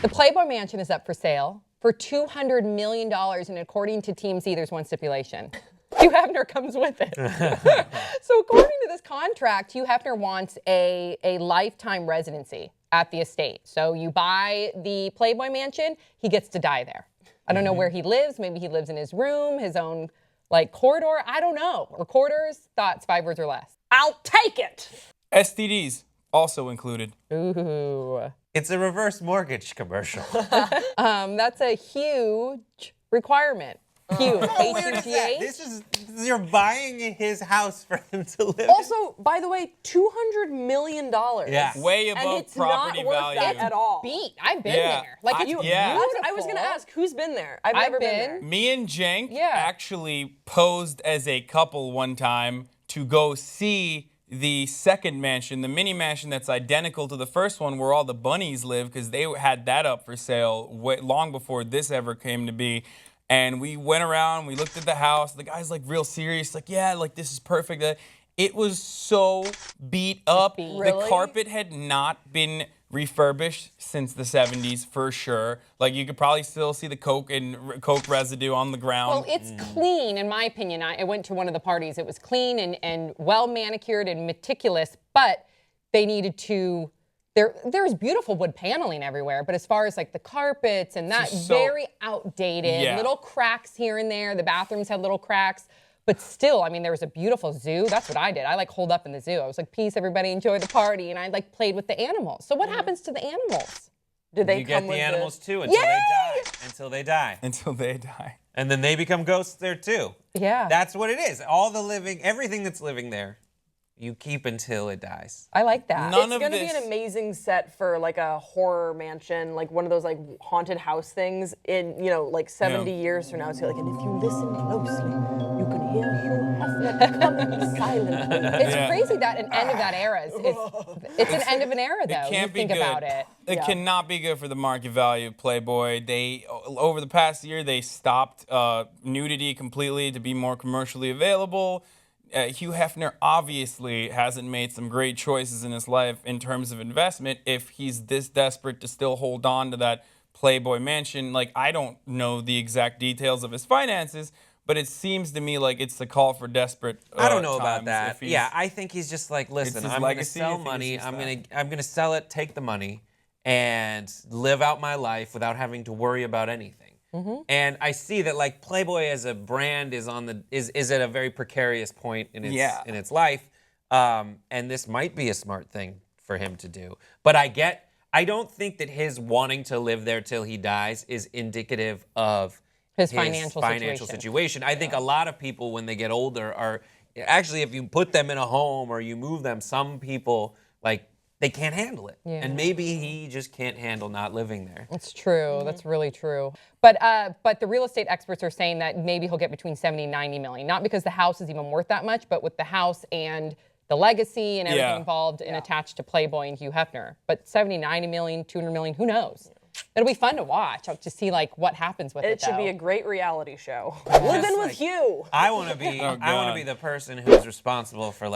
The Playboy Mansion is up for sale for $200 million, and according to TMZ, there's one stipulation. Hugh Hefner comes with it. So according to this contract, Hugh Hefner wants a lifetime residency at the estate. So you buy the Playboy Mansion, he gets to die there. I don't know where he lives. Maybe he lives in his room, his own corridor. I don't know. Or quarters. Thoughts, 5 words or less. I'll take it. STDs also included. Ooh. It's a reverse mortgage commercial. That's a huge requirement. Huge. How weird is that? H-U-G-H. You're buying his house for him to live in. Also, by the way, $200 million. Yeah. Way And above it's property not worth value. that at all. Beat. I've been Yeah. there. It's Yeah. beautiful. I was going to ask, who's been there? I've never been there. Me and Jenk Yeah. actually posed as a couple one time to go see the second mansion, the mini mansion that's identical to the first one where all the bunnies live, because they had that up for sale long before this ever came to be. And we went around, we looked at the house. The guy's real serious, yeah, this is perfect. It was so beat up. Really? The carpet had not been refurbished since the 70s for sure. You could probably still see the Coke residue on the ground. Well, it's clean, in my opinion. I went to one of the parties. It was clean and well manicured and meticulous, but they needed to. There's beautiful wood paneling everywhere, but as far as the carpets and that, very outdated. Yeah. Little cracks here and there. The bathrooms had little cracks. But still, there was a beautiful zoo. That's what I did. I holed up in the zoo. I was peace, everybody, enjoy the party. And I played with the animals. So what happens to the animals? Did they You come get with the animals too until Yay! they die. Until they die. Until they die. And then they become ghosts there too. Yeah. That's what it is. Everything that's living there, you keep until it dies. I like that. None It's of going to be this- an amazing set for a horror mansion, one of those haunted house things in 70 years from now. It's and if you listen closely, you can hear Hugh Hefner coming silently. It's crazy that an end of that era is it's an end of an era though. It can't you be think good. about it. It cannot be good for the market value of Playboy. Over the past year, they stopped nudity completely to be more commercially available. Hugh Hefner obviously hasn't made some great choices in his life in terms of investment if he's this desperate to still hold on to that Playboy mansion. I don't know the exact details of his finances, but it seems to me it's a call for desperate I don't know about times that. if he's- Yeah, I think he's just listen, his I'm going to legacy sell if he money. gets I'm going to sell it, take the money, and live out my life without having to worry about anything. And I see that Playboy as a brand is at a very precarious point in its life, and this might be a smart thing for him to do. But I don't think that his wanting to live there till he dies is indicative of His financial situation. I think a lot of people when they get older are actually, if you put them in a home or you move them, some people they can't handle it. Yeah. And maybe he just can't handle not living there. That's true. That's really true. But the real estate experts are saying that maybe he'll get between 70 and 90 million. Not because the house is even worth that much, but with the house and the legacy and everything involved and attached to Playboy and Hugh Hefner. But 70, 90 million, 200 million, who knows? It'll be fun to watch, to see what happens with it. It should be though. a great reality show. Living with Hugh. I want to be. Oh, I want to God. be the person who's responsible for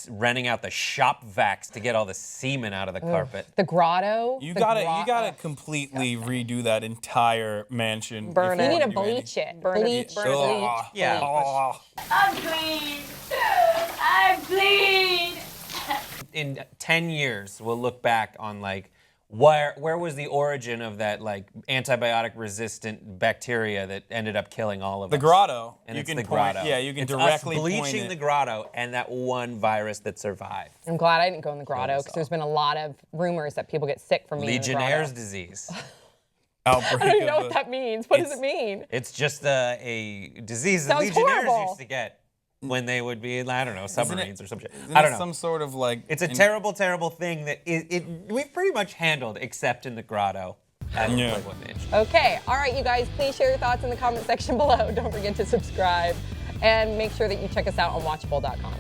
renting out the shop vacs to get all the semen out of the carpet. The grotto. You the gotta completely redo that entire mansion. Burn if it. You need to wanna do bleach it. Burn it. Bleach. Burn it. Ugh. Yeah. Ugh. I'm clean. I'm clean. In 10 years, we'll look back on where was the origin of that antibiotic resistant bacteria that ended up killing all of The us? grotto. And You it's can the point- grotto. yeah, you can it's directly us point bleaching it. the grotto and that one virus that survived. I'm glad I didn't go in the grotto because there's been a lot of rumors that people get sick from being in the Legionnaire's grotto. disease. Outbreak I don't even know of what the- that means. What does it mean? It's just a disease that Sounds Legionnaires horrible. used to get when they would be, I don't know, submarines or some shit. Isn't I don't it know. some sort of It's a terrible, terrible thing that we've pretty much handled, except in the grotto at the Yeah. Playboy Mansion. Okay, all right, you guys, please share your thoughts in the comment section below. Don't forget to subscribe and make sure that you check us out on watchable.com.